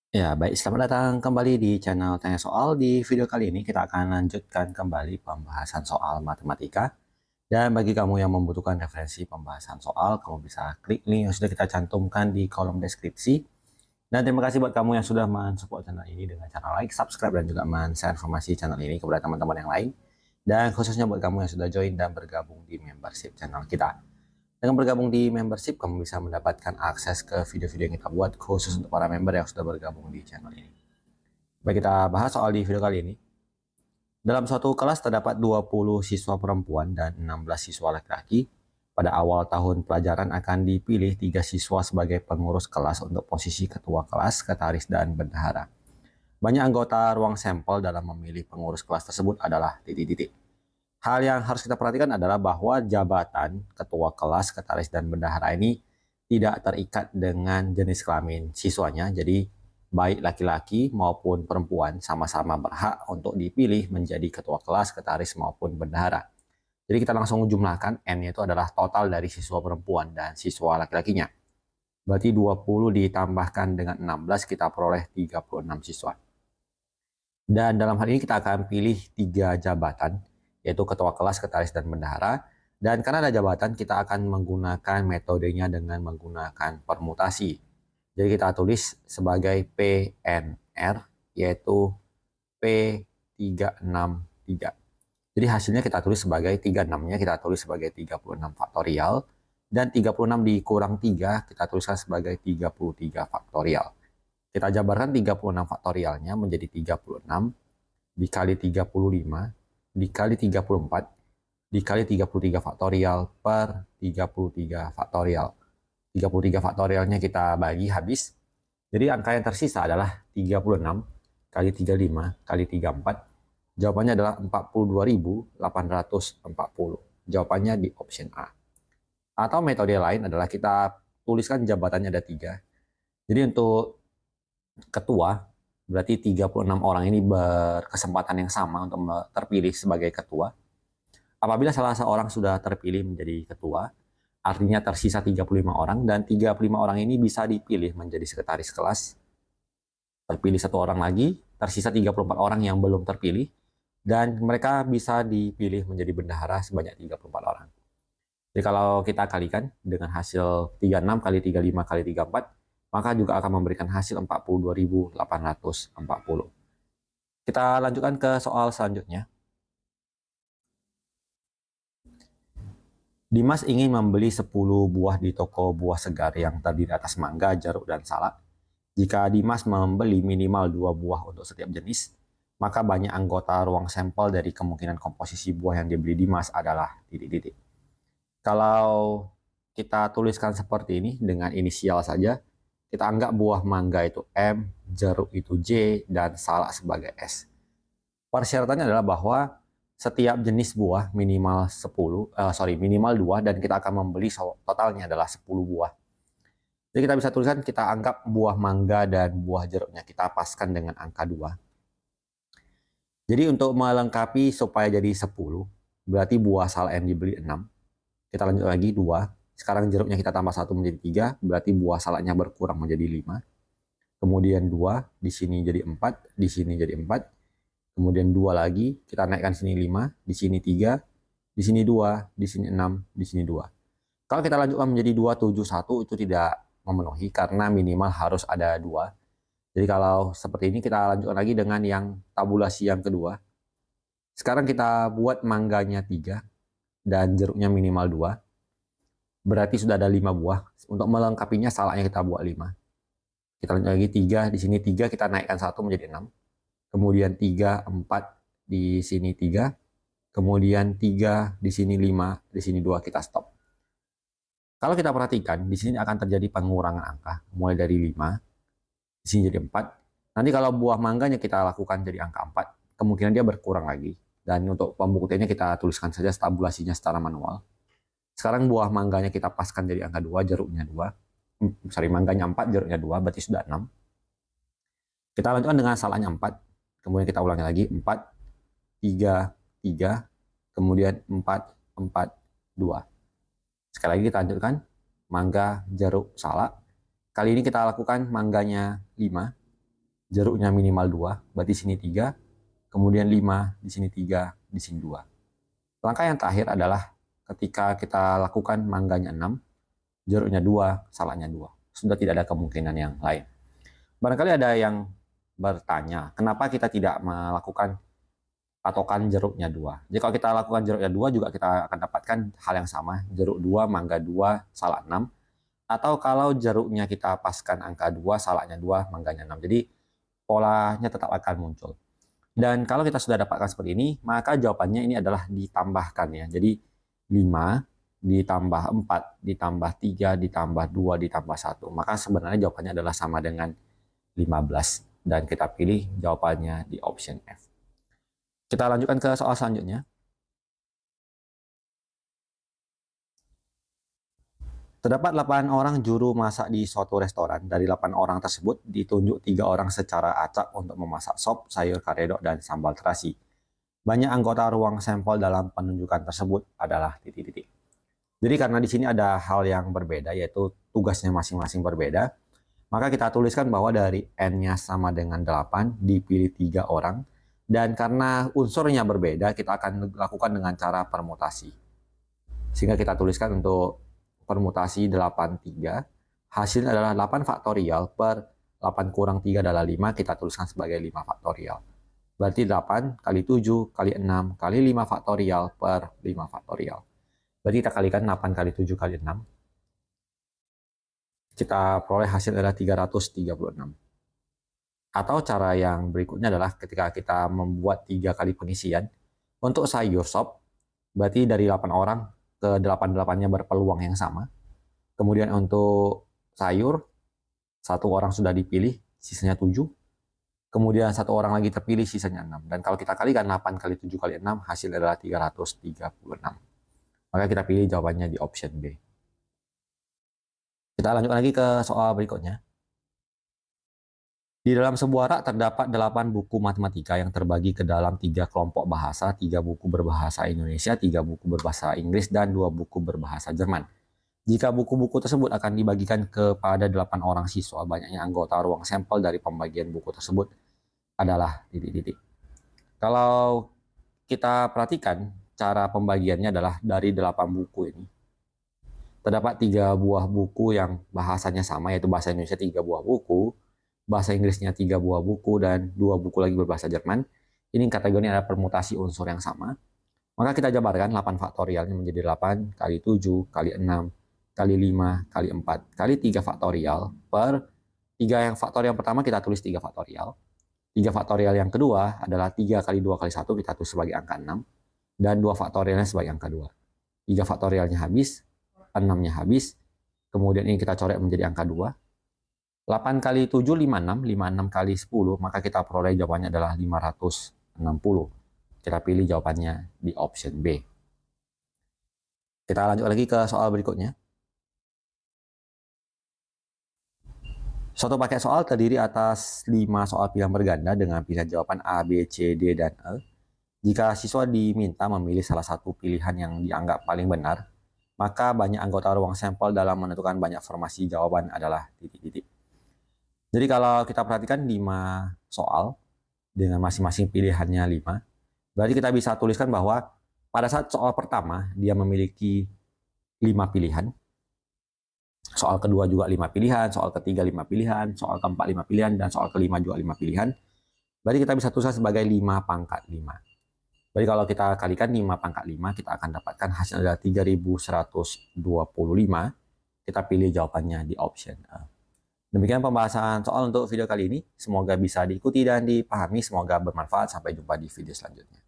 Ya, baik. Selamat datang kembali di channel Tanya Soal. Di video kali ini kita akan lanjutkan kembali pembahasan soal matematika. Dan bagi kamu yang membutuhkan referensi pembahasan soal, kamu bisa klik link yang sudah kita cantumkan di kolom deskripsi. Dan terima kasih buat kamu yang sudah mensupport channel ini dengan cara like, subscribe, dan juga men-share informasi channel ini kepada teman-teman yang lain. Dan khususnya buat kamu yang sudah join dan bergabung di membership channel kita. Dengan bergabung di membership, kamu bisa mendapatkan akses ke video-video yang kita buat khusus untuk para member yang sudah bergabung di channel ini. Baik, kita bahas soal di video kali ini. Dalam suatu kelas terdapat 20 siswa perempuan dan 16 siswa laki-laki. Pada awal tahun pelajaran akan dipilih 3 siswa sebagai pengurus kelas untuk posisi ketua kelas, sekretaris, dan bendahara. Banyak anggota ruang sampel dalam memilih pengurus kelas tersebut adalah titik-titik. Hal yang harus kita perhatikan adalah bahwa jabatan ketua kelas, sekretaris, dan bendahara ini tidak terikat dengan jenis kelamin siswanya. Jadi baik laki-laki maupun perempuan sama-sama berhak untuk dipilih menjadi ketua kelas, sekretaris, maupun bendahara. Jadi kita langsung jumlahkan, N itu adalah total dari siswa perempuan dan siswa laki-lakinya. Berarti 20 ditambahkan dengan 16, kita peroleh 36 siswa. Dan dalam hal ini kita akan pilih 3 jabatan, yaitu ketua kelas, sekretaris, dan bendahara. Dan karena ada jabatan, kita akan menggunakan metodenya dengan menggunakan permutasi. Jadi kita tulis sebagai PNR, yaitu P363. Jadi hasilnya kita tulis sebagai 36-nya, kita tulis sebagai 36 faktorial. Dan 36 dikurang 3, kita tuliskan sebagai 33 faktorial. Kita jabarkan 36 faktorialnya menjadi 36 dikali 35 dikali 34 dikali 33 faktorial per 33 faktorial. 33 faktorialnya kita bagi habis. Jadi angka yang tersisa adalah 36 kali 35 kali 34. Jawabannya adalah 42.840. Jawabannya di option A. Atau metode lain adalah kita tuliskan jabatannya ada 3. Jadi untuk ketua, berarti 36 orang ini berkesempatan yang sama untuk terpilih sebagai ketua. Apabila salah seorang sudah terpilih menjadi ketua, artinya tersisa 35 orang, dan 35 orang ini bisa dipilih menjadi sekretaris kelas. Terpilih satu orang lagi, tersisa 34 orang yang belum terpilih, dan mereka bisa dipilih menjadi bendahara sebanyak 34 orang. Jadi kalau kita kalikan dengan hasil 36 kali 35 kali 34, maka juga akan memberikan hasil 42.840. Kita lanjutkan ke soal selanjutnya. Dimas ingin membeli 10 buah di toko buah segar yang terdiri atas mangga, jeruk, dan salak. Jika Dimas membeli minimal 2 buah untuk setiap jenis, maka banyak anggota ruang sampel dari kemungkinan komposisi buah yang dibeli Dimas adalah titik-titik. Kalau kita tuliskan seperti ini dengan inisial saja, kita anggap buah mangga itu M, jeruk itu J, dan salak sebagai S. Persyaratannya adalah bahwa setiap jenis buah minimal minimal 2, dan kita akan membeli totalnya adalah 10 buah. Jadi kita bisa tuliskan, kita anggap buah mangga dan buah jeruknya kita paskan dengan angka 2. Jadi untuk melengkapi supaya jadi 10, berarti buah salak yang dibeli 6. Kita lanjut lagi 2. Sekarang jeruknya kita tambah 1 menjadi 3, berarti buah salaknya berkurang menjadi 5. Kemudian 2, di sini jadi 4, di sini jadi 4. Kemudian 2 lagi, kita naikkan sini 5, di sini 3, di sini 2, di sini 6, di sini 2. Kalau kita lanjutkan menjadi 2, 7, 1, itu tidak memenuhi karena minimal harus ada 2. Jadi kalau seperti ini kita lanjutkan lagi dengan yang tabulasi yang kedua. Sekarang kita buat mangganya 3 dan jeruknya minimal 2. Berarti sudah ada 5 buah. Untuk melengkapinya salaknya kita buat 5. Kita lanjut lagi 3, di sini 3, kita naikkan 1 menjadi 6. Kemudian 3, 4, di sini 3. Kemudian 3, di sini 5, di sini 2, kita stop. Kalau kita perhatikan, di sini akan terjadi pengurangan angka. Mulai dari 5, di sini jadi 4. Nanti kalau buah mangganya kita lakukan jadi angka 4, kemungkinan dia berkurang lagi. Dan untuk pembuktiannya kita tuliskan saja tabulasinya secara manual. Sekarang buah mangganya kita paskan jadi angka 2, jeruknya 2. Mangganya 4, jeruknya 2, berarti sudah 6. Kita lanjutkan dengan salahnya 4. Kemudian kita ulangi lagi 4, 3, 3, kemudian 4, 4, 2. Sekali lagi kita lanjutkan, mangga, jeruk, salak. Kali ini kita lakukan mangganya 5, Jeruknya minimal 2, berarti sini 3, kemudian 5, di sini 3, di sini 2. Langkah yang terakhir adalah ketika kita lakukan mangganya 6, jeruknya 2, salaknya 2. Sudah tidak ada kemungkinan yang lain. Barangkali ada yang bertanya, kenapa kita tidak melakukan patokan jeruknya 2? Jika kita lakukan jeruknya 2 juga kita akan dapatkan hal yang sama, jeruk 2, mangga 2, salak 6. Atau kalau jeruknya kita paskan angka 2, salaknya 2, mangganya 6. Jadi polanya tetap akan muncul. Dan kalau kita sudah dapatkan seperti ini, maka jawabannya ini adalah ditambahkan ya. Jadi 5 ditambah 4 ditambah 3 ditambah 2 ditambah 1. Maka sebenarnya jawabannya adalah sama dengan 15. Dan kita pilih jawabannya di option F. Kita lanjutkan ke soal selanjutnya. Terdapat 8 orang juru masak di suatu restoran. Dari 8 orang tersebut, ditunjuk 3 orang secara acak untuk memasak sop, sayur karedok, dan sambal terasi. Banyak anggota ruang sampel dalam penunjukan tersebut adalah titik-titik. Jadi karena di sini ada hal yang berbeda, yaitu tugasnya masing-masing berbeda, maka kita tuliskan bahwa dari N-nya sama dengan 8, dipilih 3 orang, dan karena unsurnya berbeda, kita akan lakukan dengan cara permutasi. Sehingga kita tuliskan untuk permutasi 83, hasilnya adalah 8 faktorial per 8 kurang 3 adalah 5, kita tuliskan sebagai 5 faktorial. Berarti 8 kali 7 kali 6 kali 5 faktorial per 5 faktorial. Berarti kita kalikan 8 kali 7 kali 6. Kita peroleh hasil adalah 336. Atau cara yang berikutnya adalah ketika kita membuat 3 kali pengisian. Untuk sayur sop, berarti dari 8 orang, ke-8-8-nya berpeluang yang sama. Kemudian untuk sayur, 1 orang sudah dipilih, sisanya 7. Kemudian 1 orang lagi terpilih, sisanya 6. Dan kalau kita kalikan 8 kali 7 kali 6, hasil adalah 336. Maka kita pilih jawabannya di option B. Kita lanjut lagi ke soal berikutnya. Di dalam sebuah rak terdapat 8 buku matematika yang terbagi ke dalam 3 kelompok bahasa, 3 buku berbahasa Indonesia, 3 buku berbahasa Inggris, dan 2 buku berbahasa Jerman. Jika buku-buku tersebut akan dibagikan kepada 8 orang siswa, banyaknya anggota ruang sampel dari pembagian buku tersebut adalah titik-titik. Kalau kita perhatikan, cara pembagiannya adalah dari 8 buku ini. Terdapat 3 buah buku yang bahasanya sama, yaitu bahasa Indonesia 3 buah buku, bahasa Inggrisnya 3 buah buku, dan 2 buku lagi berbahasa Jerman. Ini kategorinya ada permutasi unsur yang sama. Maka kita jabarkan 8 faktorialnya menjadi 8 kali 7 kali 6 kali 5 kali 4 kali 3 faktorial per 3 yang faktorial yang pertama kita tulis 3 faktorial. 3 faktorial yang kedua adalah 3 kali 2 kali 1 kita tulis sebagai angka 6. Dan 2 faktorialnya sebagai angka 2. 3 faktorialnya habis, 6-nya habis. Kemudian ini kita coret menjadi angka 2. 8 kali 7, 56. 56 kali 10, maka kita peroleh jawabannya adalah 560. Kita pilih jawabannya di option B. Kita lanjut lagi ke soal berikutnya. Suatu paket soal terdiri atas 5 soal pilihan berganda dengan pilihan jawaban A, B, C, D, dan E. Jika siswa diminta memilih salah satu pilihan yang dianggap paling benar, maka banyak anggota ruang sampel dalam menentukan banyak formasi jawaban adalah titik-titik. Jadi kalau kita perhatikan 5 soal dengan masing-masing pilihannya 5, berarti kita bisa tuliskan bahwa pada saat soal pertama dia memiliki 5 pilihan, soal kedua juga 5 pilihan, soal ketiga 5 pilihan, soal keempat 5 pilihan, dan soal kelima juga 5 pilihan. Berarti kita bisa tuliskan sebagai 5 pangkat 5. Jadi kalau kita kalikan 5 pangkat 5, kita akan dapatkan hasil adalah 3125. Kita pilih jawabannya di option A. Demikian pembahasan soal untuk video kali ini. Semoga bisa diikuti dan dipahami. Semoga bermanfaat. Sampai jumpa di video selanjutnya.